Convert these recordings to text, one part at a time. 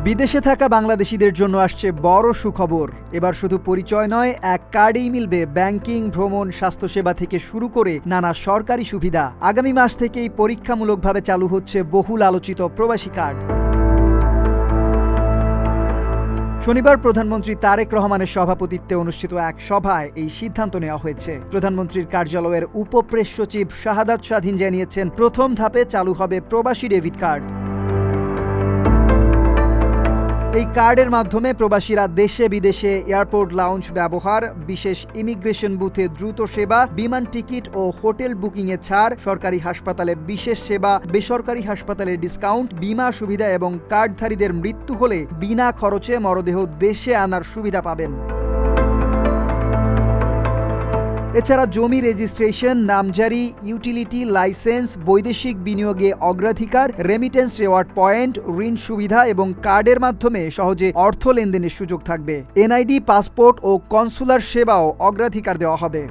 বিদেশে থাকা বাংলাদেশিদের জন্য আসছে বড় সুখবর। এবার শুধু পরিচয় নয়, এক কার্ডেই মিলবে ব্যাংকিং, ভ্রমণ, স্বাস্থ্যসেবা থেকে শুরু করে নানা সরকারি সুবিধা। আগামী মাস থেকেই পরীক্ষামূলকভাবে চালু হচ্ছে বহুল আলোচিত প্রবাসী কার্ড। শনিবার প্রধানমন্ত্রী তারেক রহমানের সভাপতিত্বে অনুষ্ঠিত এক সভায় এই সিদ্ধান্ত নেওয়া হয়েছে। প্রধানমন্ত্রীর কার্যালয়ের উপপ্রেস সচিব শাহাদাত স্বাধীন জানিয়েছেন, প্রথম ধাপে চালু হবে প্রবাসী ডেবিট কার্ড। এই কার্ডের মাধ্যমে প্রবাসীরা দেশে বিদেশে এয়ারপোর্ট লাউঞ্জ ব্যবহার, বিশেষ ইমিগ্রেশন বুথে দ্রুত সেবা, বিমান টিকিট ও হোটেল বুকিংয়ে ছাড়, সরকারি হাসপাতালে বিশেষ সেবা, বেসরকারি হাসপাতালে ডিসকাউন্ট, বীমা সুবিধা এবং কার্ডধারীদের মৃত্যু হলে বিনা খরচে মরদেহ দেশে আনার সুবিধা পাবেন। এছাড়া জমি রেজিস্ট্রেশন, নামজারি, ইউটিলিটি লাইসেন্স, বৈদেশিক বিনিয়োগে অগ্রাধিকার, রেমিটেন্স রিওয়ার্ড পয়েন্ট, ঋণ সুবিধা এবং কার্ডের মাধ্যমে সহজে অর্থ লেনদেনের সুযোগ থাকবে। এনআইডি, পাসপোর্ট ও কনসুলার সেবাও অগ্রাধিকার দেওয়া হবে।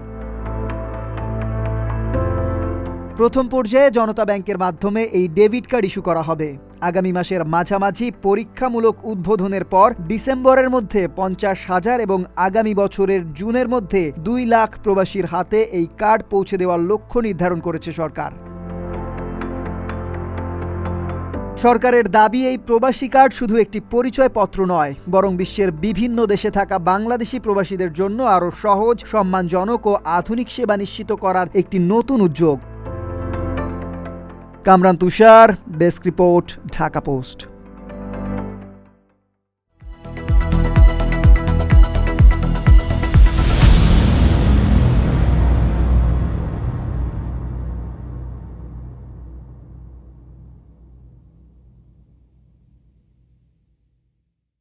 প্রথম পর্যায়ে জনতা ব্যাংকের মাধ্যমে এই ডেবিট কার্ড ইস্যু করা হবে। আগামী মাসের মাঝামাঝি পরীক্ষামূলক উদ্বোধনের পর ডিসেম্বরের মধ্যে 50,000 এবং আগামী বছরের জুনের মধ্যে 2 লাখ প্রবাসীর হাতে এই কার্ড পৌঁছে দেওয়ার লক্ষ্য নির্ধারণ করেছে সরকার। সরকারের দাবি, এই প্রবাসী কার্ড শুধু একটি পরিচয়পত্র নয়, বরং বিশ্বের বিভিন্ন দেশে থাকা বাংলাদেশি প্রবাসীদের জন্য আরও সহজ, সম্মানজনক ও আধুনিক সেবা নিশ্চিত করার একটি নতুন উদ্যোগ। কামরান তুষার, ডেস্ক রিপোর্ট, ঢাকা পোস্ট।